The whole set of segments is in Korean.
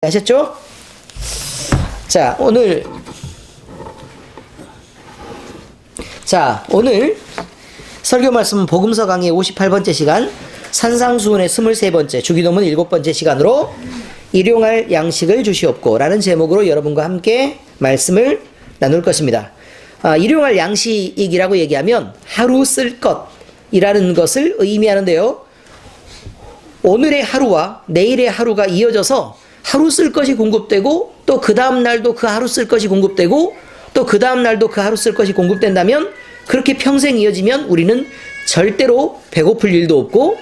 아셨죠? 자, 오늘 설교 말씀은 복음서 강의 58번째 시간, 산상수훈의 23번째, 주기도문 7번째 시간으로 일용할 양식을 주시옵고 라는 제목으로 여러분과 함께 말씀을 나눌 것입니다. 일용할 양식이라고 얘기하면 하루 쓸 것이라는 것을 의미하는데요. 오늘의 하루와 내일의 하루가 이어져서 하루 쓸 것이 공급되고 또 그 다음 날도 그 하루 쓸 것이 공급되고 또 그 다음 날도 그 하루 쓸 것이 공급된다면 그렇게 평생 이어지면 우리는 절대로 배고플 일도 없고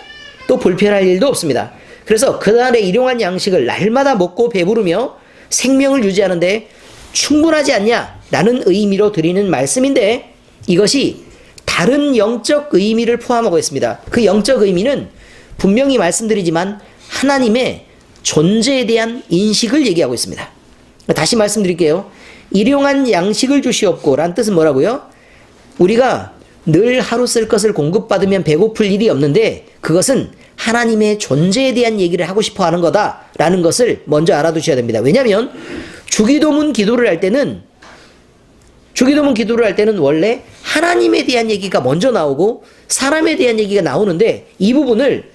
또 불편할 일도 없습니다. 그래서 그날의 일용한 양식을 날마다 먹고 배부르며 생명을 유지하는데 충분하지 않냐라는 의미로 드리는 말씀인데 이것이 다른 영적 의미를 포함하고 있습니다. 그 영적 의미는 분명히 말씀드리지만 하나님의 존재에 대한 인식을 얘기하고 있습니다. 다시 말씀드릴게요. 일용한 양식을 주시옵고 라는 뜻은 뭐라고요? 우리가 늘 하루 쓸 것을 공급받으면 배고플 일이 없는데 그것은 하나님의 존재에 대한 얘기를 하고 싶어 하는 거다라는 것을 먼저 알아두셔야 됩니다. 왜냐하면 주기도문 기도를 할 때는 원래 하나님에 대한 얘기가 먼저 나오고 사람에 대한 얘기가 나오는데 이 부분을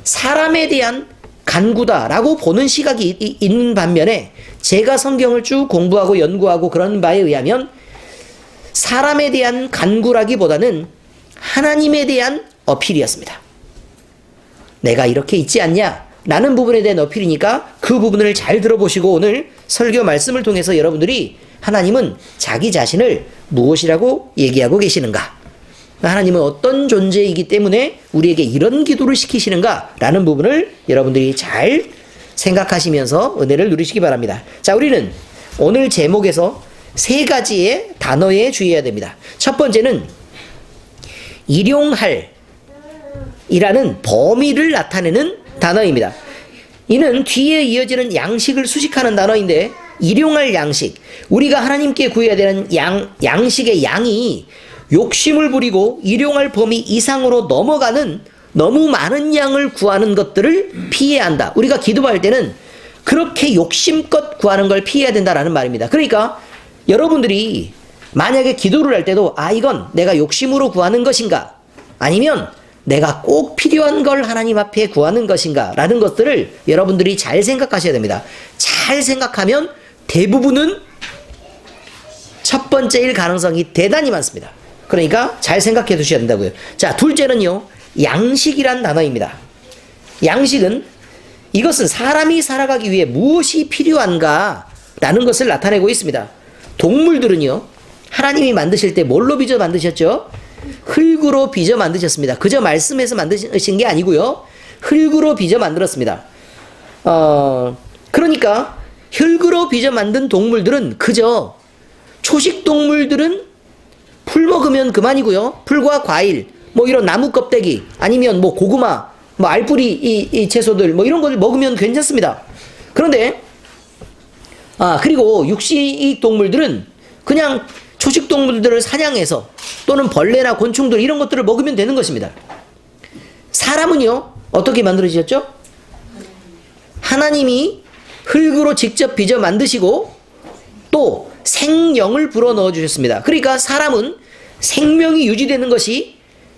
사람에 대한 간구다라고 보는 시각이 있는 반면에 제가 성경을 쭉 공부하고 연구하고 그런 바에 의하면 사람에 대한 간구라기보다는 하나님에 대한 어필이었습니다. 내가 이렇게 있지 않냐? 라는 부분에 대한 어필이니까 그 부분을 잘 들어보시고 오늘 설교 말씀을 통해서 여러분들이 하나님은 자기 자신을 무엇이라고 얘기하고 계시는가? 하나님은 어떤 존재이기 때문에 우리에게 이런 기도를 시키시는가? 라는 부분을 여러분들이 잘 생각하시면서 은혜를 누리시기 바랍니다. 자, 우리는 오늘 제목에서 세 가지의 단어에 주의해야 됩니다. 첫 번째는 일용할 이라는 범위를 나타내는 단어입니다. 이는 뒤에 이어지는 양식을 수식하는 단어인데 일용할 양식, 우리가 하나님께 구해야 되는 양식의 양이 욕심을 부리고 일용할 범위 이상으로 넘어가는 너무 많은 양을 구하는 것들을 피해야 한다. 우리가 기도할 때는 그렇게 욕심껏 구하는 걸 피해야 된다라는 말입니다. 그러니까 여러분들이 만약에 기도를 할 때도 이건 내가 욕심으로 구하는 것인가? 아니면 내가 꼭 필요한 걸 하나님 앞에 구하는 것인가? 라는 것들을 여러분들이 잘 생각하셔야 됩니다. 잘 생각하면 대부분은 첫 번째일 가능성이 대단히 많습니다. 그러니까 잘 생각해 두셔야 된다고요. 자, 둘째는요, 양식이란 단어입니다. 양식은 이것은 사람이 살아가기 위해 무엇이 필요한가? 라는 것을 나타내고 있습니다. 동물들은요, 하나님이 만드실 때 뭘로 빚어 만드셨죠? 흙으로 빚어 만드셨습니다. 그저 말씀해서 만드신 게 아니고요, 흙으로 빚어 만들었습니다. 그러니까 흙으로 빚어 만든 동물들은 그저 초식 동물들은 풀 먹으면 그만이고요. 풀과 과일, 뭐 이런 나무 껍데기, 아니면 뭐 고구마, 뭐 알뿌리 이 채소들, 뭐 이런 걸 먹으면 괜찮습니다. 그런데, 그리고 육식 동물들은 그냥 초식 동물들을 사냥해서 또는 벌레나 곤충들 이런 것들을 먹으면 되는 것입니다. 사람은요, 어떻게 만들어지셨죠? 하나님이 흙으로 직접 빚어 만드시고 또 생명을 불어넣어 주셨습니다. 그러니까 사람은 생명이 유지되는 것이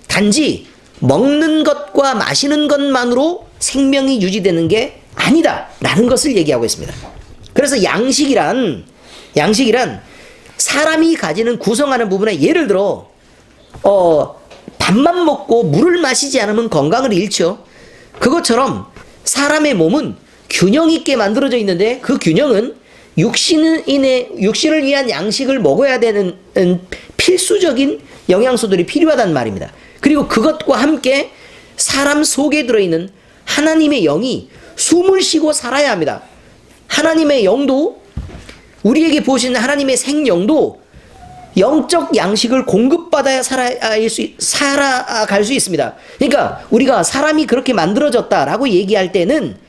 단지 먹는 것과 마시는 것만으로 생명이 유지되는 게 아니다 라는 것을 얘기하고 있습니다. 그래서 양식이란 사람이 가지는 구성하는 부분에 예를 들어 밥만 먹고 물을 마시지 않으면 건강을 잃죠. 그것처럼 사람의 몸은 균형 있게 만들어져 있는데 그 균형은 육신을 위한 양식을 먹어야 되는 필수적인 영양소들이 필요하단 말입니다. 그리고 그것과 함께 사람 속에 들어있는 하나님의 영이 숨을 쉬고 살아야 합니다. 하나님의 영도, 우리에게 보시는 하나님의 생영도 영적 양식을 공급받아야 살아갈 수 있습니다. 그러니까 우리가 사람이 그렇게 만들어졌다라고 얘기할 때는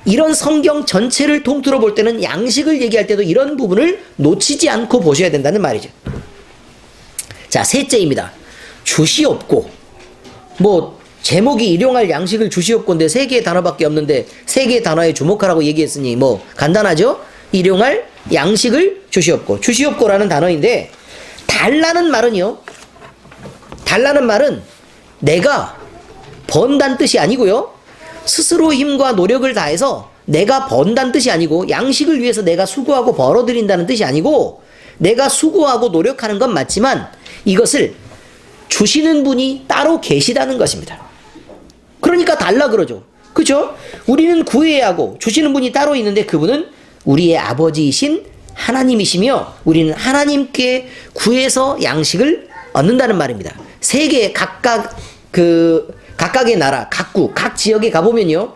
이런 성경 전체를 통틀어 볼 때는 양식을 얘기할 때도 이런 부분을 놓치지 않고 보셔야 된다는 말이죠. 자, 셋째입니다. 주시옵고, 제목이 일용할 양식을 주시옵건데 세 개의 단어밖에 없는데 세 개의 단어에 주목하라고 얘기했으니 뭐 간단하죠? 일용할 양식을 주시옵고. 주시옵고라는 단어인데 달라는 말은요. 달라는 말은 내가 번다는 뜻이 아니고요. 스스로 힘과 노력을 다해서 내가 번다는 뜻이 아니고 양식을 위해서 내가 수고하고 벌어들인다는 뜻이 아니고 내가 수고하고 노력하는 건 맞지만 이것을 주시는 분이 따로 계시다는 것입니다. 그러니까 달라 그러죠. 그렇죠? 우리는 구해야 하고 주시는 분이 따로 있는데 그분은 우리의 아버지이신 하나님이시며 우리는 하나님께 구해서 양식을 얻는다는 말입니다. 세계 각각의 나라, 각 지역에 가보면요.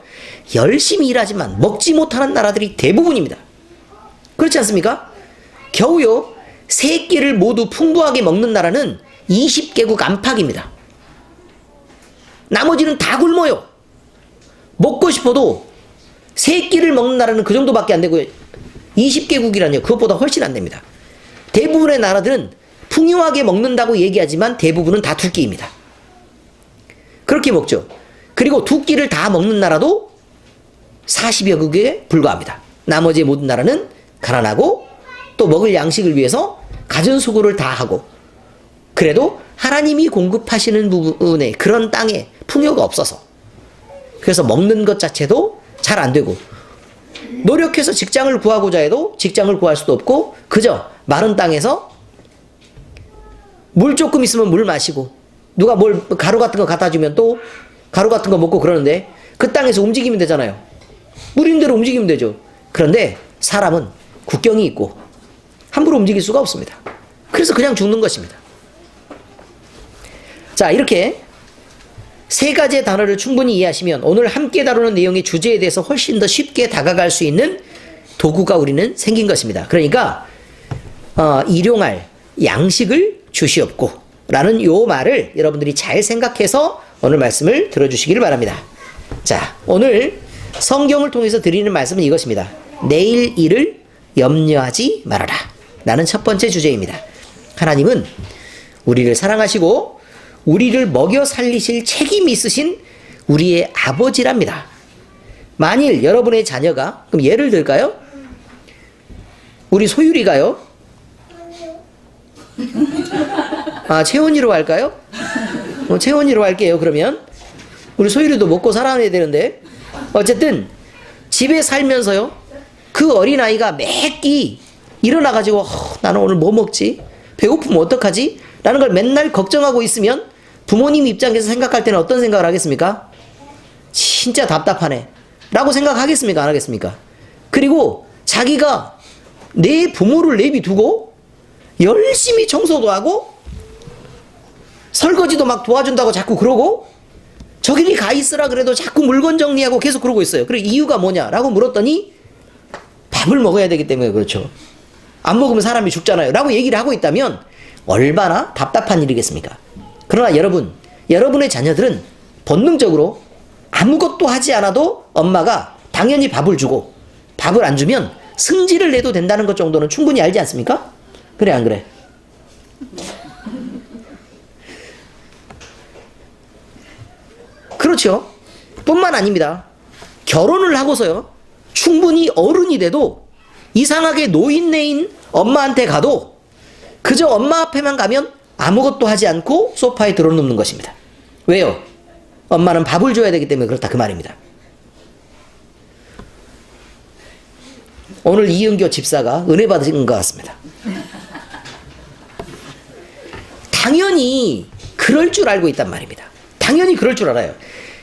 열심히 일하지만 먹지 못하는 나라들이 대부분입니다. 그렇지 않습니까? 겨우요. 세 끼를 모두 풍부하게 먹는 나라는 20개국 안팎입니다. 나머지는 다 굶어요. 먹고 싶어도 세 끼를 먹는 나라는 그 정도밖에 안 되고요. 20개국이라뇨. 그것보다 훨씬 안 됩니다. 대부분의 나라들은 풍요하게 먹는다고 얘기하지만 대부분은 다 두 끼입니다. 그렇게 먹죠. 그리고 두 끼를 다 먹는 나라도 40여 국에 불과합니다. 나머지 모든 나라는 가난하고 또 먹을 양식을 위해서 갖은 수고를 다 하고 그래도 하나님이 공급하시는 부분에 그런 땅에 풍요가 없어서 그래서 먹는 것 자체도 잘 안 되고 노력해서 직장을 구하고자 해도 직장을 구할 수도 없고 그저 마른 땅에서 물 조금 있으면 물 마시고 누가 뭘 가루 같은 거 갖다 주면 또 가루 같은 거 먹고 그러는데 그 땅에서 움직이면 되잖아요. 물 있는 대로 움직이면 되죠. 그런데 사람은 국경이 있고 함부로 움직일 수가 없습니다. 그래서 그냥 죽는 것입니다. 자, 이렇게 세 가지의 단어를 충분히 이해하시면 오늘 함께 다루는 내용의 주제에 대해서 훨씬 더 쉽게 다가갈 수 있는 도구가 우리는 생긴 것입니다. 그러니까 일용할 양식을 주시옵고 라는 요 말을 여러분들이 잘 생각해서 오늘 말씀을 들어주시기를 바랍니다. 자, 오늘 성경을 통해서 드리는 말씀은 이것입니다. 내일 일을 염려하지 말아라 라는 첫 번째 주제입니다. 하나님은 우리를 사랑하시고 우리를 먹여 살리실 책임이 있으신 우리의 아버지랍니다. 만일 여러분의 자녀가, 그럼 예를 들까요? 우리 소율이가요? 채원이로 할까요? 채원이로 할게요. 그러면 우리 소율이도 먹고 살아야 되는데 어쨌든 집에 살면서요. 그 어린아이가 매끼 일어나가지고 나는 오늘 뭐 먹지? 배고프면 어떡하지? 라는 걸 맨날 걱정하고 있으면 부모님 입장에서 생각할 때는 어떤 생각을 하겠습니까? 진짜 답답하네 라고 생각하겠습니까? 안 하겠습니까? 그리고 자기가 내 부모를 내비두고 열심히 청소도 하고 설거지도 막 도와준다고 자꾸 그러고 저기를 가 있으라 그래도 자꾸 물건 정리하고 계속 그러고 있어요. 그래 이유가 뭐냐라고 물었더니 밥을 먹어야 되기 때문에 그렇죠. 안 먹으면 사람이 죽잖아요 라고 얘기를 하고 있다면 얼마나 답답한 일이겠습니까? 그러나 여러분의 자녀들은 본능적으로 아무것도 하지 않아도 엄마가 당연히 밥을 주고 밥을 안 주면 승질을 내도 된다는 것 정도는 충분히 알지 않습니까? 그래 안 그래? 그렇죠. 뿐만 아닙니다. 결혼을 하고서요. 충분히 어른이 돼도 이상하게 노인네인 엄마한테 가도 그저 엄마 앞에만 가면 아무것도 하지 않고 소파에 들어눕는 것입니다. 왜요? 엄마는 밥을 줘야 되기 때문에 그렇다 그 말입니다. 오늘 이은교 집사가 은혜 받으신 것 같습니다. 당연히 그럴 줄 알고 있단 말입니다. 당연히 그럴 줄 알아요.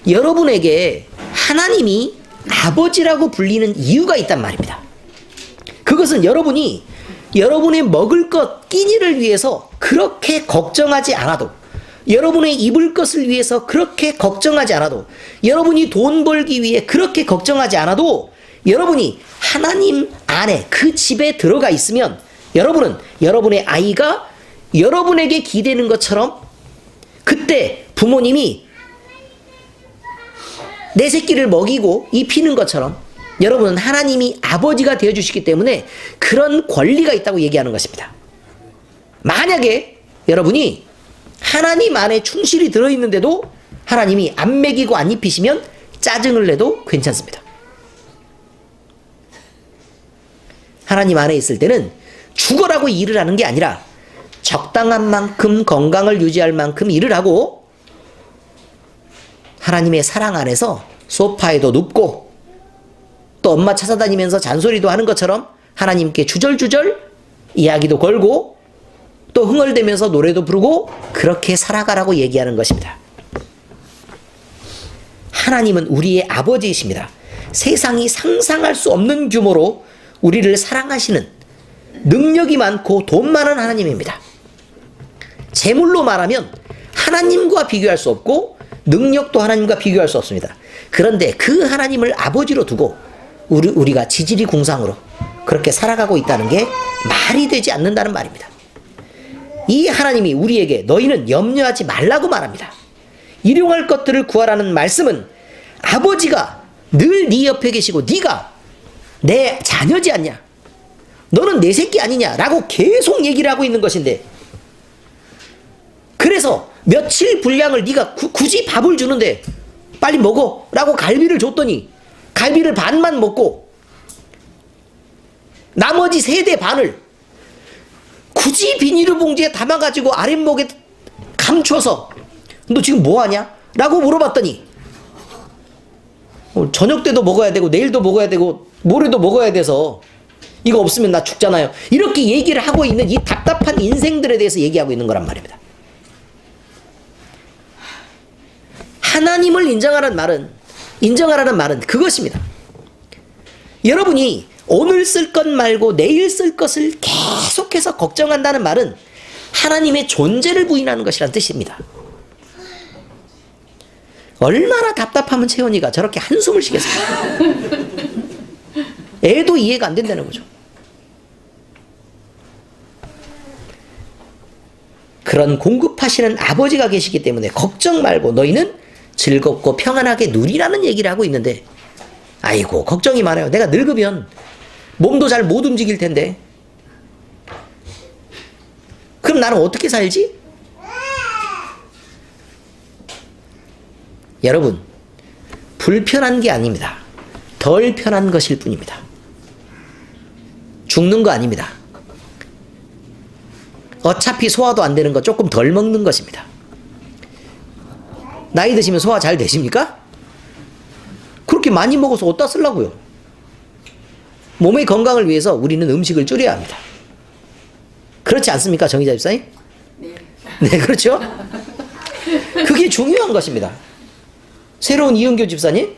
여러분에게 하나님이 아버지라고 불리는 이유가 있단 말입니다. 그것은 여러분이 여러분의 먹을 것 끼니를 위해서 그렇게 걱정하지 않아도 여러분의 입을 것을 위해서 그렇게 걱정하지 않아도 여러분이 돈 벌기 위해 그렇게 걱정하지 않아도 여러분이 하나님 안에 그 집에 들어가 있으면 여러분은 여러분의 아이가 여러분에게 기대는 것처럼 그때 부모님이 내 새끼를 먹이고 입히는 것처럼 여러분은 하나님이 아버지가 되어주시기 때문에 그런 권리가 있다고 얘기하는 것입니다. 만약에 여러분이 하나님 안에 충실히 들어있는데도 하나님이 안 먹이고 안 입히시면 짜증을 내도 괜찮습니다. 하나님 안에 있을 때는 죽어라고 일을 하는 게 아니라 적당한 만큼 건강을 유지할 만큼 일을 하고 하나님의 사랑 안에서 소파에도 눕고 또 엄마 찾아다니면서 잔소리도 하는 것처럼 하나님께 주절주절 이야기도 걸고 또 흥얼대면서 노래도 부르고 그렇게 살아가라고 얘기하는 것입니다. 하나님은 우리의 아버지이십니다. 세상이 상상할 수 없는 규모로 우리를 사랑하시는 능력이 많고 돈 많은 하나님입니다. 재물로 말하면 하나님과 비교할 수 없고 능력도 하나님과 비교할 수 없습니다. 그런데 그 하나님을 아버지로 두고 우리가 지지리 궁상으로 그렇게 살아가고 있다는 게 말이 되지 않는다는 말입니다. 이 하나님이 우리에게 너희는 염려하지 말라고 말합니다. 일용할 것들을 구하라는 말씀은 아버지가 늘 네 옆에 계시고 네가 내 자녀지 않냐, 너는 내 새끼 아니냐 라고 계속 얘기를 하고 있는 것인데, 그래서 며칠 분량을 네가 굳이 밥을 주는데 빨리 먹어 라고 갈비를 줬더니 갈비를 반만 먹고 나머지 3대 반을 굳이 비닐봉지에 담아가지고 아랫목에 감춰서 너 지금 뭐하냐? 라고 물어봤더니 저녁 때도 먹어야 되고 내일도 먹어야 되고 모레도 먹어야 돼서 이거 없으면 나 죽잖아요. 이렇게 얘기를 하고 있는 이 답답한 인생들에 대해서 얘기하고 있는 거란 말입니다. 하나님을 인정하라는 말은 그것입니다. 여러분이 오늘 쓸 것 말고 내일 쓸 것을 계속해서 걱정한다는 말은 하나님의 존재를 부인하는 것이라는 뜻입니다. 얼마나 답답하면 채원이가 저렇게 한숨을 쉬겠습니까? 애도 이해가 안 된다는 거죠. 그런 공급하시는 아버지가 계시기 때문에 걱정 말고 너희는 즐겁고 평안하게 누리라는 얘기를 하고 있는데, 아이고 걱정이 많아요. 내가 늙으면 몸도 잘 못 움직일 텐데 그럼 나는 어떻게 살지? 여러분, 불편한 게 아닙니다. 덜 편한 것일 뿐입니다. 죽는 거 아닙니다. 어차피 소화도 안 되는 거 조금 덜 먹는 것입니다. 나이 드시면 소화 잘 되십니까? 그렇게 많이 먹어서 어디다 쓰려고요? 몸의 건강을 위해서 우리는 음식을 줄여야 합니다. 그렇지 않습니까, 정의자 집사님? 네, 그렇죠? 그게 중요한 것입니다. 새로운 이은교 집사님,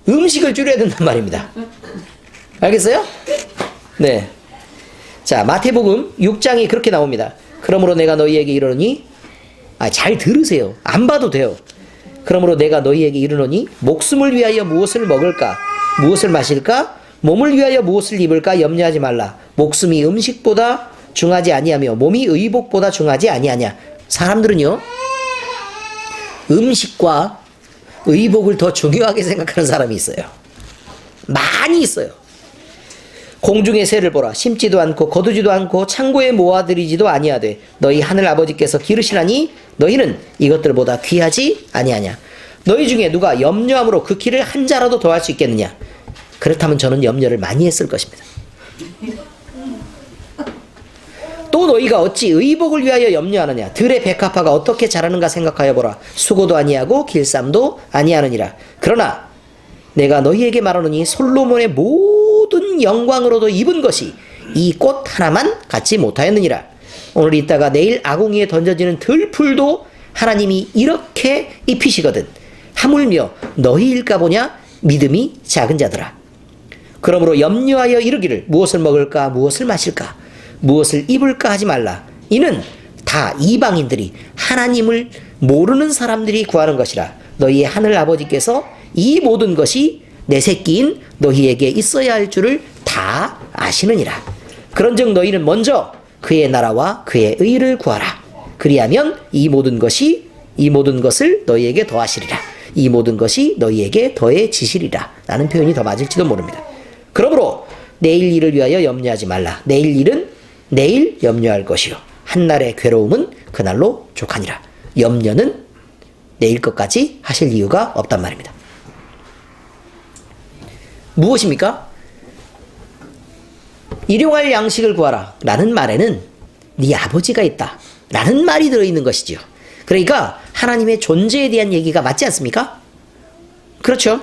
음식을 줄여야 된단 말입니다. 알겠어요? 네. 자, 마태복음 6장이 그렇게 나옵니다. 그러므로 내가 너희에게 이르노니, 잘 들으세요. 안 봐도 돼요. 그러므로 내가 너희에게 이르노니 목숨을 위하여 무엇을 먹을까, 무엇을 마실까, 몸을 위하여 무엇을 입을까 염려하지 말라. 목숨이 음식보다 중하지 아니하며 몸이 의복보다 중하지 아니하냐. 사람들은요, 음식과 의복을 더 중요하게 생각하는 사람이 있어요. 많이 있어요. 공중의 새를 보라. 심지도 않고 거두지도 않고 창고에 모아들이지도 아니하되 너희 하늘 아버지께서 기르시나니 너희는 이것들보다 귀하지 아니하냐. 너희 중에 누가 염려함으로 그 키를 한 자라도 더할 수 있겠느냐. 그렇다면 저는 염려를 많이 했을 것입니다. 또 너희가 어찌 의복을 위하여 염려하느냐. 들의 백합화가 어떻게 자라는가 생각하여 보라. 수고도 아니하고 길쌈도 아니하느니라. 그러나 내가 너희에게 말하노니 솔로몬의 모든 영광으로도 입은 것이 이 꽃 하나만 갖지 못하였느니라. 오늘 있다가 내일 아궁이에 던져지는 들풀도 하나님이 이렇게 입히시거든. 하물며 너희일까 보냐. 믿음이 작은 자들아. 그러므로 염려하여 이르기를 무엇을 먹을까, 무엇을 마실까, 무엇을 입을까 하지 말라. 이는 다 이방인들이, 하나님을 모르는 사람들이 구하는 것이라. 너희의 하늘 아버지께서 이 모든 것이 내 새끼인 너희에게 있어야 할 줄을 다 아시느니라. 그런즉 너희는 먼저 그의 나라와 그의 의를 구하라. 그리하면 이 모든 것을 너희에게 더하시리라. 이 모든 것이 너희에게 더해지시리라. 라는 표현이 더 맞을지도 모릅니다. 그러므로 내일 일을 위하여 염려하지 말라. 내일 일은 내일 염려할 것이요 한날의 괴로움은 그날로 족하니라. 염려는 내일 것까지 하실 이유가 없단 말입니다. 무엇입니까? 일용할 양식을 구하라 라는 말에는 네 아버지가 있다 라는 말이 들어있는 것이지요. 그러니까 하나님의 존재에 대한 얘기가 맞지 않습니까? 그렇죠.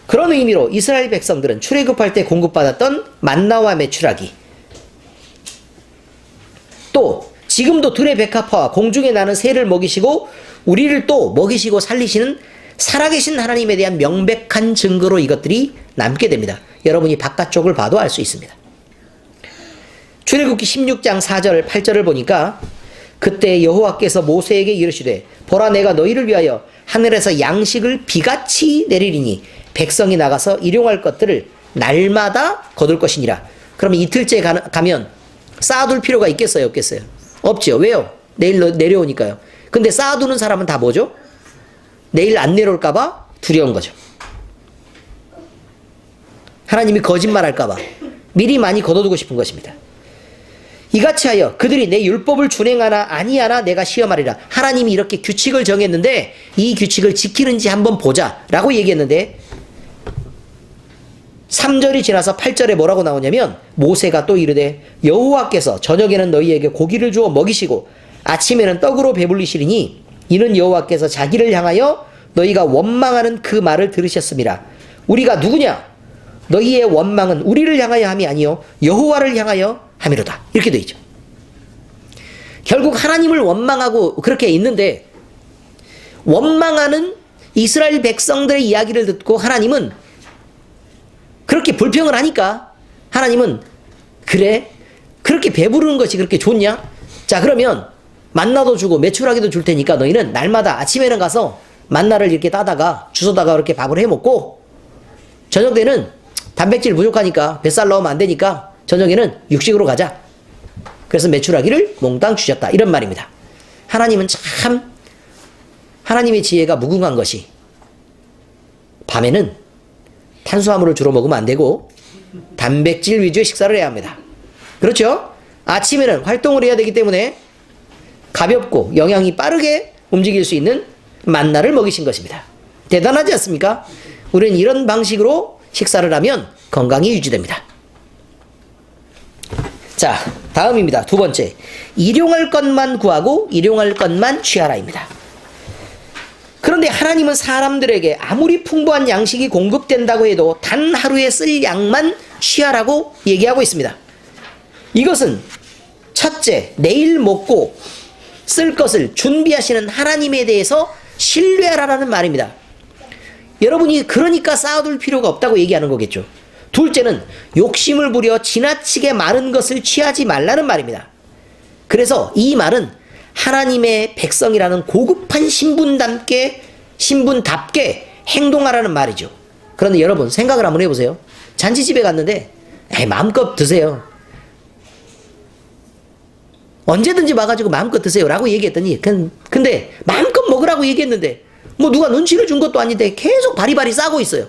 그런 의미로 이스라엘 백성들은 출애굽할 때 공급받았던 만나와 메추라기, 또 지금도 들의 백합화와 공중에 나는 새를 먹이시고 우리를 또 먹이시고 살리시는 살아계신 하나님에 대한 명백한 증거로 이것들이 남게 됩니다. 여러분이 바깥쪽을 봐도 알 수 있습니다. 출애굽기 16장 4절 8절을 보니까 그때 여호와께서 모세에게 이르시되 보라 내가 너희를 위하여 하늘에서 양식을 비같이 내리리니 백성이 나가서 일용할 것들을 날마다 거둘 것이니라. 그러면 이틀째 가면 쌓아둘 필요가 있겠어요, 없겠어요? 없죠. 왜요? 내일 내려오니까요. 근데 쌓아두는 사람은 다 뭐죠? 내일 안 내려올까봐 두려운 거죠. 하나님이 거짓말할까봐 미리 많이 걷어두고 싶은 것입니다. 이같이 하여 그들이 내 율법을 준행하나 아니하나 내가 시험하리라. 하나님이 이렇게 규칙을 정했는데 이 규칙을 지키는지 한번 보자 라고 얘기했는데 3절이 지나서 8절에 뭐라고 나오냐면 모세가 또 이르되 여호와께서 저녁에는 너희에게 고기를 주어 먹이시고 아침에는 떡으로 배불리시리니 이는 여호와께서 자기를 향하여 너희가 원망하는 그 말을 들으셨음이라. 우리가 누구냐? 너희의 원망은 우리를 향하여 함이 아니요 여호와를 향하여 함이로다. 이렇게 되어 있죠. 결국 하나님을 원망하고 그렇게 있는데 원망하는 이스라엘 백성들의 이야기를 듣고 하나님은 그렇게 불평을 하니까 하나님은 그래? 그렇게 배부르는 것이 그렇게 좋냐? 자 그러면 만나도 주고 메추라기도 줄 테니까 너희는 날마다 아침에는 가서 만나를 이렇게 따다가 주워다가 이렇게 밥을 해 먹고 저녁 때는 단백질 부족하니까 뱃살 넣으면 안 되니까 저녁에는 육식으로 가자. 그래서 메추라기를 몽땅 주셨다. 이런 말입니다. 하나님은 참 하나님의 지혜가 무궁한 것이 밤에는 탄수화물을 주로 먹으면 안 되고 단백질 위주의 식사를 해야 합니다. 그렇죠? 아침에는 활동을 해야 되기 때문에 가볍고 영양이 빠르게 움직일 수 있는 만나를 먹이신 것입니다. 대단하지 않습니까? 우리는 이런 방식으로 식사를 하면 건강이 유지됩니다. 자, 다음입니다. 두 번째. 일용할 것만 구하고 일용할 것만 취하라입니다. 그런데 하나님은 사람들에게 아무리 풍부한 양식이 공급된다고 해도 단 하루에 쓸 양만 취하라고 얘기하고 있습니다. 이것은 첫째, 내일 먹고 쓸 것을 준비하시는 하나님에 대해서 신뢰하라는 말입니다. 여러분이 그러니까 쌓아둘 필요가 없다고 얘기하는 거겠죠. 둘째는 욕심을 부려 지나치게 많은 것을 취하지 말라는 말입니다. 그래서 이 말은 하나님의 백성이라는 고급한 신분답게 행동하라는 말이죠. 그런데 여러분 생각을 한번 해보세요. 잔치집에 갔는데 마음껏 드세요. 언제든지 와가지고 마음껏 드세요 라고 얘기했더니 근데 마음껏 먹으라고 얘기했는데 뭐 누가 눈치를 준 것도 아닌데 계속 바리바리 싸고 있어요.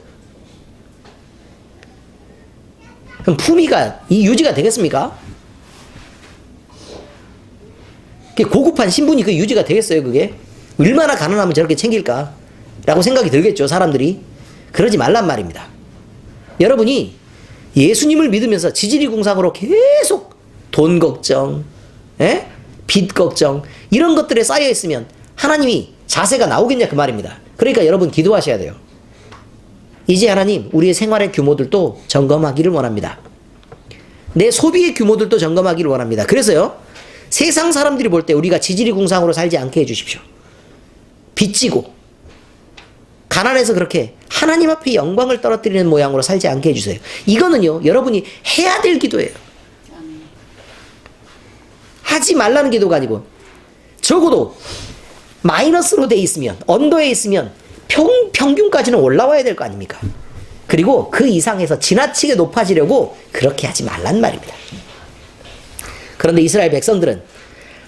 그럼 품위가 유지가 되겠습니까? 고급한 신분이 그 유지가 되겠어요 그게? 얼마나 가난하면 저렇게 챙길까? 라고 생각이 들겠죠 사람들이. 그러지 말란 말입니다. 여러분이 예수님을 믿으면서 지지리궁상으로 계속 돈 걱정, 빚 걱정 이런 것들에 쌓여 있으면 하나님이 자세가 나오겠냐 그 말입니다. 그러니까 여러분 기도하셔야 돼요. 이제 하나님 우리의 생활의 규모들도 점검하기를 원합니다. 내 소비의 규모들도 점검하기를 원합니다. 그래서요 세상 사람들이 볼 때 우리가 지지리궁상으로 살지 않게 해주십시오. 빚지고 가난해서 그렇게 하나님 앞에 영광을 떨어뜨리는 모양으로 살지 않게 해주세요. 이거는요 여러분이 해야 될 기도예요. 하지 말라는 기도가 아니고 적어도 마이너스로 돼 있으면 언더에 있으면 평균까지는 올라와야 될 거 아닙니까? 그리고 그 이상에서 지나치게 높아지려고 그렇게 하지 말란 말입니다. 그런데 이스라엘 백성들은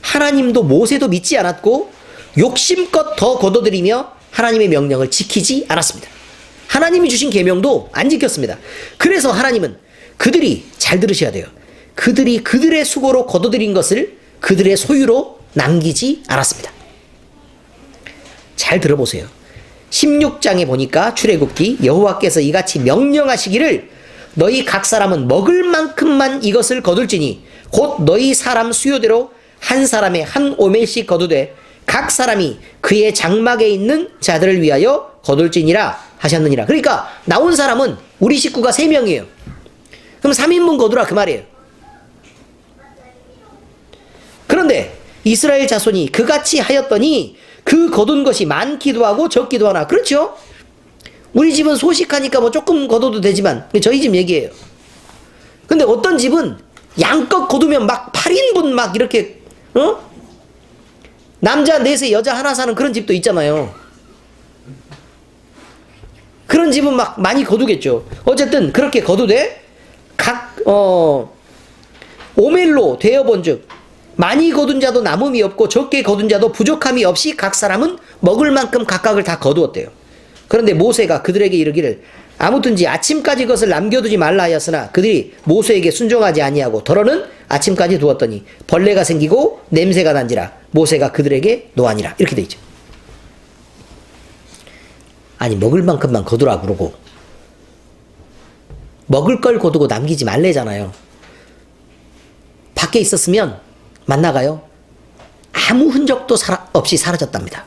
하나님도 모세도 믿지 않았고 욕심껏 더 거둬들이며 하나님의 명령을 지키지 않았습니다. 하나님이 주신 계명도 안 지켰습니다. 그래서 하나님은 그들이 잘 들으셔야 돼요. 그들이 그들의 수고로 거둬들인 것을 그들의 소유로 남기지 않았습니다. 잘 들어보세요. 16장에 보니까 출애굽기 여호와께서 이같이 명령하시기를 너희 각 사람은 먹을 만큼만 이것을 거둘지니 곧 너희 사람 수요대로 한 사람에 한 오멜씩 거두되 각 사람이 그의 장막에 있는 자들을 위하여 거둘지니라 하셨느니라. 그러니까 나온 사람은 우리 식구가 3명이에요. 그럼 3인분 거두라 그 말이에요. 그런데 이스라엘 자손이 그같이 하였더니 그 거둔 것이 많기도 하고 적기도 하나. 그렇죠? 우리 집은 소식하니까 뭐 조금 거둬도 되지만 저희 집 얘기예요. 근데 어떤 집은 양껏 거두면 막 8인분 막 이렇게 남자 4세 여자 하나 사는 그런 집도 있잖아요. 그런 집은 막 많이 거두겠죠. 어쨌든 그렇게 거두되 각 오멜로 되어본즉 많이 거둔 자도 남음이 없고 적게 거둔 자도 부족함이 없이 각 사람은 먹을 만큼 각각을 다 거두었대요. 그런데 모세가 그들에게 이르기를 아무튼지 아침까지 그것을 남겨두지 말라 하였으나 그들이 모세에게 순종하지 아니하고 더러는 아침까지 두었더니 벌레가 생기고 냄새가 난지라 모세가 그들에게 노하니라. 이렇게 돼 있죠. 아니 먹을 만큼만 거두라 그러고 먹을 걸 거두고 남기지 말래잖아요. 밖에 있었으면 만나가요. 아무 흔적도 없이 사라졌답니다.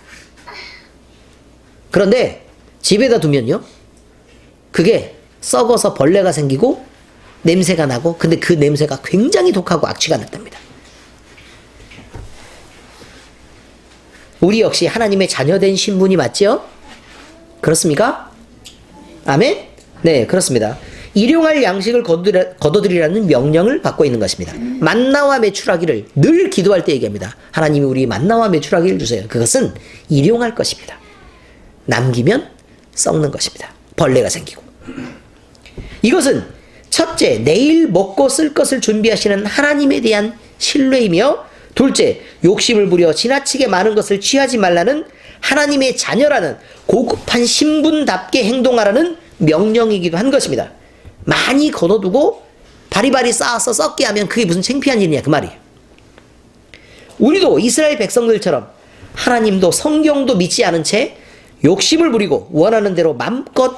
그런데 집에다 두면요. 그게 썩어서 벌레가 생기고 냄새가 나고 근데 그 냄새가 굉장히 독하고 악취가 났답니다. 우리 역시 하나님의 자녀된 신분이 맞죠? 그렇습니까? 아멘? 네, 그렇습니다. 일용할 양식을 거둬들이라는 명령을 받고 있는 것입니다. 만나와 메추라기를 늘 기도할 때 얘기합니다. 하나님이 우리 만나와 메추라기를 주세요. 그것은 일용할 것입니다. 남기면 썩는 것입니다. 벌레가 생기고. 이것은 첫째, 내일 먹고 쓸 것을 준비하시는 하나님에 대한 신뢰이며 둘째, 욕심을 부려 지나치게 많은 것을 취하지 말라는 하나님의 자녀라는 고급한 신분답게 행동하라는 명령이기도 한 것입니다. 많이 거둬두고 바리바리 쌓아서 썩게 하면 그게 무슨 창피한 일이냐 그 말이에요. 우리도 이스라엘 백성들처럼 하나님도 성경도 믿지 않은 채 욕심을 부리고 원하는 대로 맘껏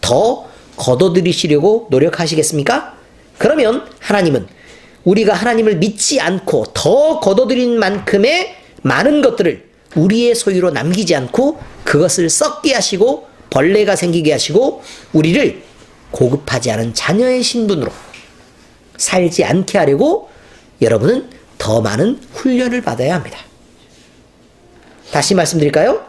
더 거둬들이시려고 노력하시겠습니까? 그러면 하나님은 우리가 하나님을 믿지 않고 더 거둬들인 만큼의 많은 것들을 우리의 소유로 남기지 않고 그것을 썩게 하시고 벌레가 생기게 하시고 우리를 고급하지 않은 자녀의 신분으로 살지 않게 하려고 여러분은 더 많은 훈련을 받아야 합니다. 다시 말씀드릴까요?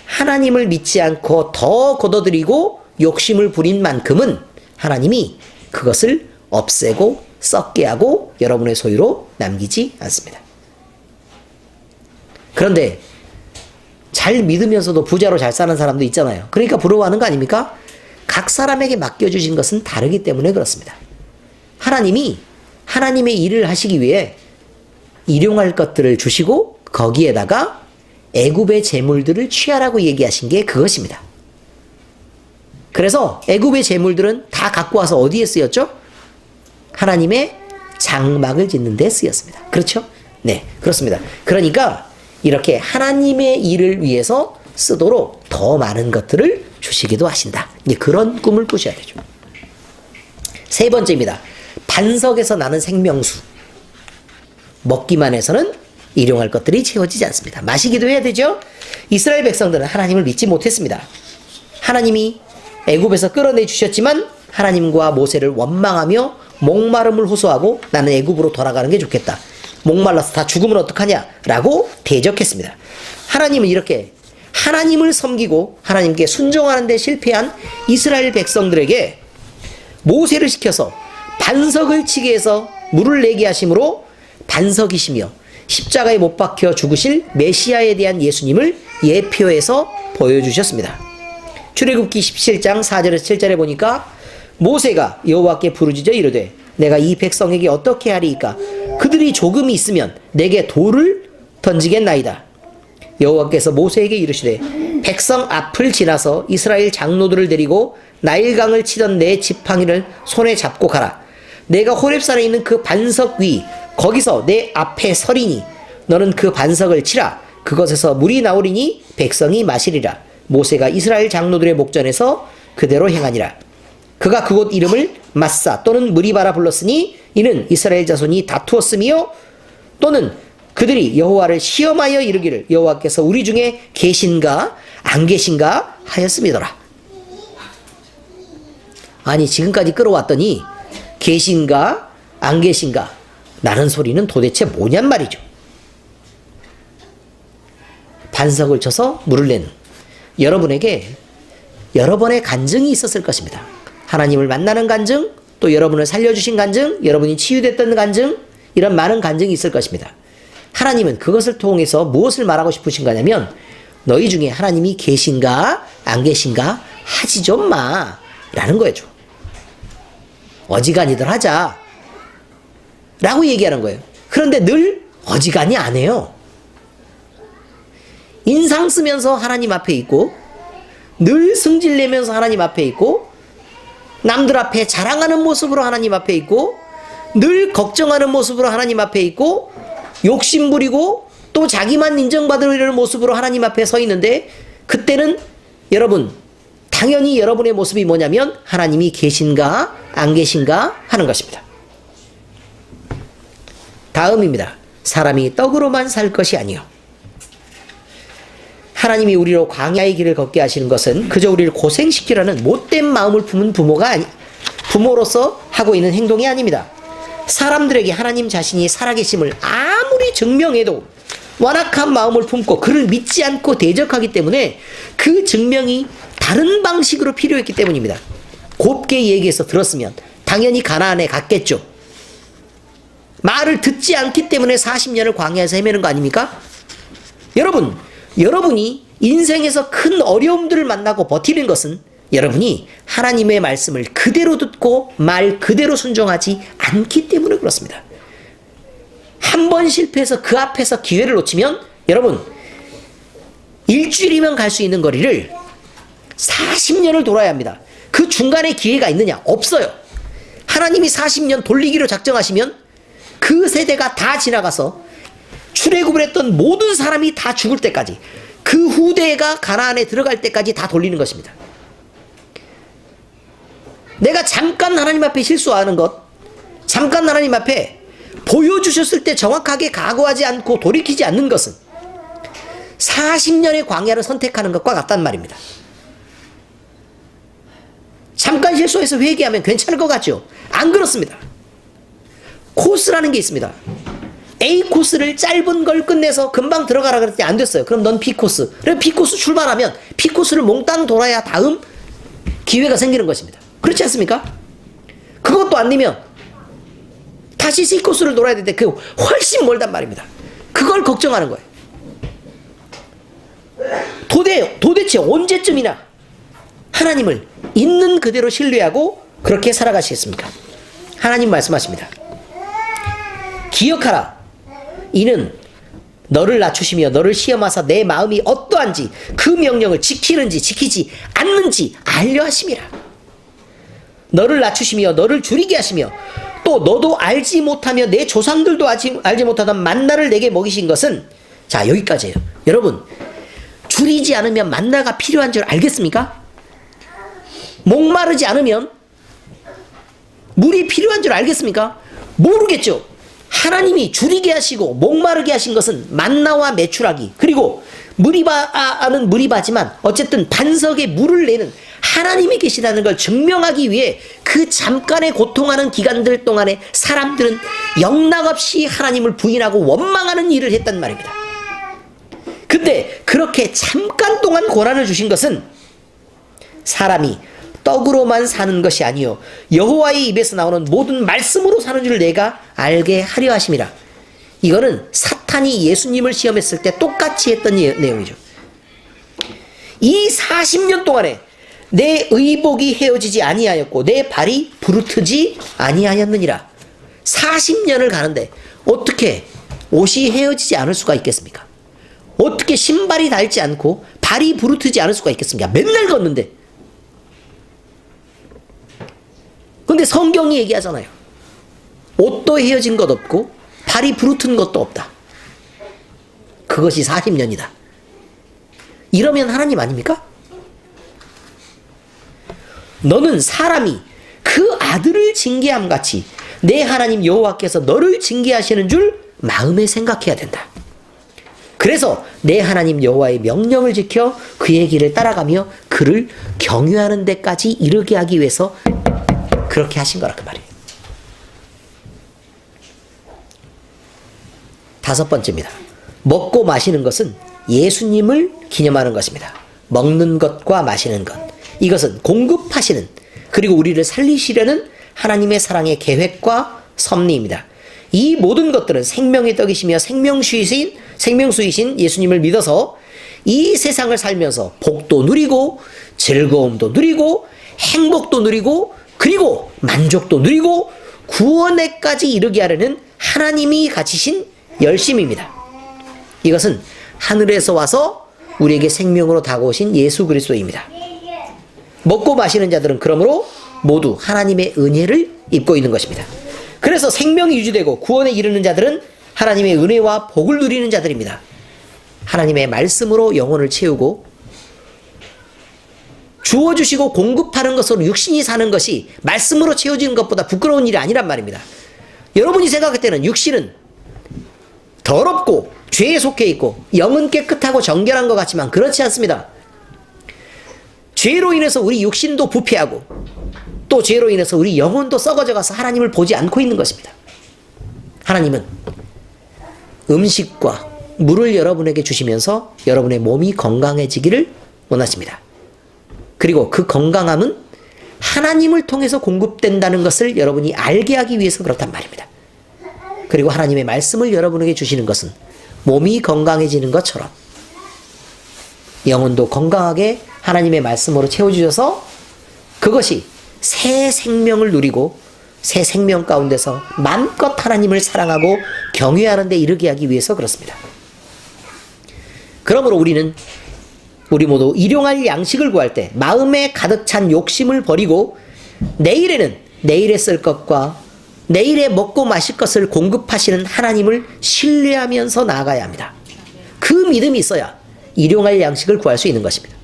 하나님을 믿지 않고 더 거둬들이고 욕심을 부린 만큼은 하나님이 그것을 없애고 썩게 하고 여러분의 소유로 남기지 않습니다. 그런데 잘 믿으면서도 부자로 잘 사는 사람도 있잖아요. 그러니까 부러워하는 거 아닙니까? 각 사람에게 맡겨주신 것은 다르기 때문에 그렇습니다. 하나님이 하나님의 일을 하시기 위해 일용할 것들을 주시고 거기에다가 애굽의 재물들을 취하라고 얘기하신 게 그것입니다. 그래서 애굽의 재물들은 다 갖고 와서 어디에 쓰였죠? 하나님의 장막을 짓는 데 쓰였습니다. 그렇죠? 네, 그렇습니다. 그러니까 이렇게 하나님의 일을 위해서 쓰도록 더 많은 것들을 주시기도 하신다. 이제 그런 꿈을 꾸셔야 되죠. 세 번째입니다. 반석에서 나는 생명수. 먹기만 해서는 일용할 것들이 채워지지 않습니다. 마시기도 해야 되죠. 이스라엘 백성들은 하나님을 믿지 못했습니다. 하나님이 애굽에서 끌어내 주셨지만 하나님과 모세를 원망하며 목마름을 호소하고 나는 애굽으로 돌아가는 게 좋겠다. 목말라서 다 죽으면 어떡하냐 라고 대적했습니다. 하나님은 이렇게 하나님을 섬기고 하나님께 순종하는 데 실패한 이스라엘 백성들에게 모세를 시켜서 반석을 치게 해서 물을 내게 하심으로 반석이시며 십자가에 못 박혀 죽으실 메시아에 대한 예수님을 예표해서 보여주셨습니다. 출애굽기 17장 4절에서 7절에 보니까 모세가 여호와께 부르짖어 이르되 내가 이 백성에게 어떻게 하리이까? 그들이 조금이 있으면 내게 돌을 던지겠나이다. 여호와께서 모세에게 이르시되 백성 앞을 지나서 이스라엘 장로들을 데리고 나일강을 치던 내 지팡이를 손에 잡고 가라. 내가 호렙산에 있는 그 반석 위 거기서 내 앞에 서리니 너는 그 반석을 치라. 그것에서 물이 나오리니 백성이 마시리라. 모세가 이스라엘 장로들의 목전에서 그대로 행하니라. 그가 그곳 이름을 마사 또는 무리바라 불렀으니 이는 이스라엘 자손이 다투었으며 또는 그들이 여호와를 시험하여 이르기를 여호와께서 우리 중에 계신가 안 계신가 하였음이더라. 아니 지금까지 끌어왔더니 계신가 안 계신가 라는 소리는 도대체 뭐냔 말이죠. 반석을 쳐서 물을 내는 여러분에게 여러 번의 간증이 있었을 것입니다. 하나님을 만나는 간증, 또 여러분을 살려주신 간증, 여러분이 치유됐던 간증, 이런 많은 간증이 있을 것입니다. 하나님은 그것을 통해서 무엇을 말하고 싶으신 거냐면 너희 중에 하나님이 계신가 안 계신가 하지 좀 마 라는 거죠. 어지간히들 하자 라고 얘기하는 거예요. 그런데 늘 어지간히 안 해요. 인상 쓰면서 하나님 앞에 있고 늘 승질내면서 하나님 앞에 있고 남들 앞에 자랑하는 모습으로 하나님 앞에 있고 늘 걱정하는 모습으로 하나님 앞에 있고 욕심 부리고 또 자기만 인정받으려는 모습으로 하나님 앞에 서 있는데 그때는 여러분 당연히 여러분의 모습이 뭐냐면 하나님이 계신가 안 계신가 하는 것입니다. 다음입니다. 사람이 떡으로만 살 것이 아니요. 하나님이 우리로 광야의 길을 걷게 하시는 것은 그저 우리를 고생시키려는 못된 마음을 품은 부모로서 하고 있는 행동이 아닙니다. 사람들에게 하나님 자신이 살아계심을 아무리 증명해도 완악한 마음을 품고 그를 믿지 않고 대적하기 때문에 그 증명이 다른 방식으로 필요했기 때문입니다. 곱게 얘기해서 들었으면 당연히 가나안에 갔겠죠. 말을 듣지 않기 때문에 40년을 광야에서 헤매는 거 아닙니까? 여러분이 인생에서 큰 어려움들을 만나고 버티는 것은 여러분이 하나님의 말씀을 그대로 듣고 말 그대로 순종하지 않기 때문에 그렇습니다. 한 번 실패해서 그 앞에서 기회를 놓치면 여러분 일주일이면 갈 수 있는 거리를 40년을 돌아야 합니다. 그 중간에 기회가 있느냐? 없어요. 하나님이 40년 돌리기로 작정하시면 그 세대가 다 지나가서 출애굽을 했던 모든 사람이 다 죽을 때까지 그 후대가 가나안에 들어갈 때까지 다 돌리는 것입니다. 내가 잠깐 하나님 앞에 실수하는 것, 잠깐 하나님 앞에 보여주셨을 때 정확하게 각오하지 않고 돌이키지 않는 것은 40년의 광야를 선택하는 것과 같단 말입니다. 잠깐 실수해서 회개하면 괜찮을 것 같죠? 안 그렇습니다. 코스라는 게 있습니다. A 코스를 짧은 걸 끝내서 금방 들어가라 그랬더니 안 됐어요. 그럼 넌 B 코스. 그럼 B 코스 출발하면 B 코스를 몽땅 돌아야 다음 기회가 생기는 것입니다. 그렇지 않습니까? 그것도 안 되면 다시 C 코스를 돌아야 되는데 그 훨씬 멀단 말입니다. 그걸 걱정하는 거예요. 도대체 언제쯤이나 하나님을 있는 그대로 신뢰하고 그렇게 살아가시겠습니까? 하나님 말씀하십니다. 기억하라. 이는 너를 낮추시며 너를 시험하사 내 마음이 어떠한지 그 명령을 지키는지 지키지 않는지 알려 하심이라. 너를 낮추시며 너를 줄이게 하시며 또 너도 알지 못하며 내 조상들도 알지 못하던 만나를 내게 먹이신 것은 자 여기까지예요. 여러분 줄이지 않으면 만나가 필요한 줄 알겠습니까? 목마르지 않으면 물이 필요한 줄 알겠습니까? 모르겠죠. 하나님이 줄이게 하시고 목마르게 하신 것은 만나와 메추라기 그리고 무리바는 무리바지만 어쨌든 반석에 물을 내는 하나님이 계시다는 걸 증명하기 위해 그 잠깐의 고통하는 기간들 동안에 사람들은 영락없이 하나님을 부인하고 원망하는 일을 했단 말입니다. 근데 그렇게 잠깐 동안 고난을 주신 것은 사람이 떡으로만 사는 것이 아니요 여호와의 입에서 나오는 모든 말씀으로 사는 줄 내가 알게 하려 하심이라. 이거는 사탄이 예수님을 시험했을 때 똑같이 했던 내용이죠. 이 40년 동안에 내 의복이 헤어지지 아니하였고 내 발이 부르트지 아니하였느니라. 40년을 가는데 어떻게 옷이 헤어지지 않을 수가 있겠습니까? 어떻게 신발이 닳지 않고 발이 부르트지 않을 수가 있겠습니까? 맨날 걷는데. 근데 성경이 얘기하잖아요. 옷도 헤어진 것 없고 발이 부르튼 것도 없다. 그것이 40년이다. 이러면 하나님 아닙니까? 너는 사람이 그 아들을 징계함 같이 내 하나님 여호와께서 너를 징계하시는 줄 마음에 생각해야 된다. 그래서 내 하나님 여호와의 명령을 지켜 그의 길을 따라가며 그를 경유하는 데까지 이르게 하기 위해서 그렇게 하신 거라 그 말이에요. 5번째입니다. 먹고 마시는 것은 예수님을 기념하는 것입니다. 먹는 것과 마시는 것, 이것은 공급하시는, 그리고 우리를 살리시려는 하나님의 사랑의 계획과 섭리입니다. 이 모든 것들은 생명의 떡이시며 생명수이신 예수님을 믿어서 이 세상을 살면서 복도 누리고 즐거움도 누리고 행복도 누리고 그리고 만족도 누리고 구원에까지 이르게 하려는 하나님이 가지신 열심입니다. 이것은 하늘에서 와서 우리에게 생명으로 다가오신 예수 그리스도입니다. 먹고 마시는 자들은 그러므로 모두 하나님의 은혜를 입고 있는 것입니다. 그래서 생명이 유지되고 구원에 이르는 자들은 하나님의 은혜와 복을 누리는 자들입니다. 하나님의 말씀으로 영혼을 채우고 주어주시고 공급하는 것으로 육신이 사는 것이 말씀으로 채워지는 것보다 부끄러운 일이 아니란 말입니다. 여러분이 생각할 때는 육신은 더럽고 죄에 속해 있고 영은 깨끗하고 정결한 것 같지만 그렇지 않습니다. 죄로 인해서 우리 육신도 부패하고 또 죄로 인해서 우리 영혼도 썩어져 가서 하나님을 보지 않고 있는 것입니다. 하나님은 음식과 물을 여러분에게 주시면서 여러분의 몸이 건강해지기를 원하십니다. 그리고 그 건강함은 하나님을 통해서 공급된다는 것을 여러분이 알게 하기 위해서 그렇단 말입니다. 그리고 하나님의 말씀을 여러분에게 주시는 것은 몸이 건강해지는 것처럼 영혼도 건강하게 하나님의 말씀으로 채워주셔서 그것이 새 생명을 누리고 새 생명 가운데서 마음껏 하나님을 사랑하고 경외하는 데 이르게 하기 위해서 그렇습니다. 그러므로 우리 모두 일용할 양식을 구할 때 마음에 가득 찬 욕심을 버리고 내일에는 내일에 쓸 것과 내일에 먹고 마실 것을 공급하시는 하나님을 신뢰하면서 나아가야 합니다. 그 믿음이 있어야 일용할 양식을 구할 수 있는 것입니다.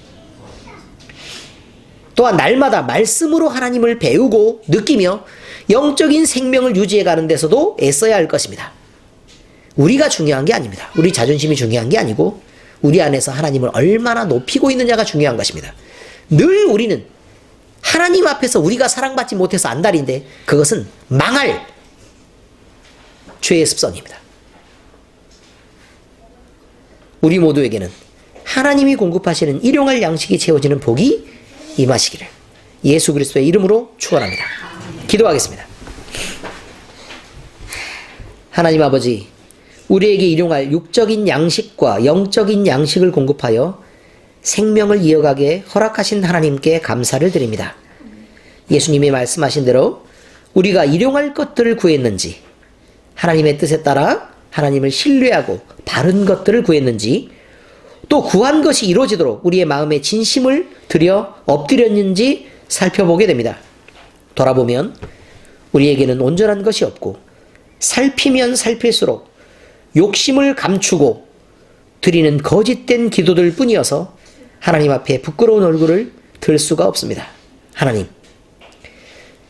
또한 날마다 말씀으로 하나님을 배우고 느끼며 영적인 생명을 유지해 가는 데서도 애써야 할 것입니다. 우리가 중요한 게 아닙니다. 우리 자존심이 중요한 게 아니고 우리 안에서 하나님을 얼마나 높이고 있느냐가 중요한 것입니다. 늘 우리는 하나님 앞에서 우리가 사랑받지 못해서 안달인데 그것은 망할 죄의 습성입니다. 우리 모두에게는 하나님이 공급하시는 일용할 양식이 채워지는 복이 임하시기를 예수 그리스도의 이름으로 축원합니다. 기도하겠습니다. 하나님 아버지, 우리에게 일용할 육적인 양식과 영적인 양식을 공급하여 생명을 이어가게 허락하신 하나님께 감사를 드립니다. 예수님이 말씀하신 대로 우리가 일용할 것들을 구했는지, 하나님의 뜻에 따라 하나님을 신뢰하고 바른 것들을 구했는지, 또 구한 것이 이루어지도록 우리의 마음에 진심을 들여 엎드렸는지 살펴보게 됩니다. 돌아보면 우리에게는 온전한 것이 없고 살피면 살필수록 욕심을 감추고 드리는 거짓된 기도들 뿐이어서 하나님 앞에 부끄러운 얼굴을 들 수가 없습니다. 하나님,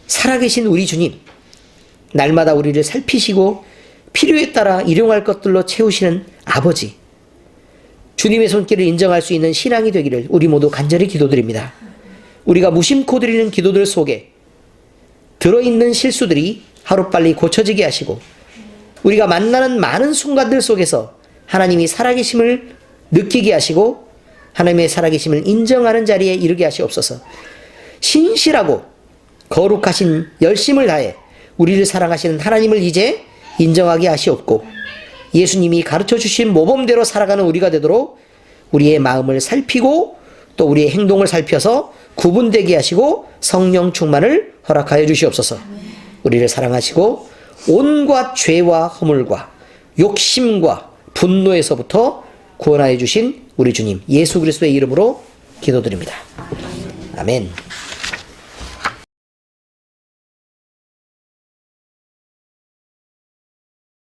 살아계신 우리 주님, 날마다 우리를 살피시고 필요에 따라 일용할 것들로 채우시는 아버지, 주님의 손길을 인정할 수 있는 신앙이 되기를 우리 모두 간절히 기도드립니다. 우리가 무심코 드리는 기도들 속에 들어있는 실수들이 하루빨리 고쳐지게 하시고 우리가 만나는 많은 순간들 속에서 하나님이 살아계심을 느끼게 하시고 하나님의 살아계심을 인정하는 자리에 이르게 하시옵소서. 신실하고 거룩하신 열심을 다해 우리를 사랑하시는 하나님을 이제 인정하게 하시옵고 예수님이 가르쳐 주신 모범대로 살아가는 우리가 되도록 우리의 마음을 살피고 또 우리의 행동을 살펴서 구분되게 하시고 성령 충만을 허락하여 주시옵소서. 우리를 사랑하시고 온갖 죄와 허물과 욕심과 분노에서부터 구원하여 주신 우리 주님 예수 그리스도의 이름으로 기도드립니다. 아멘.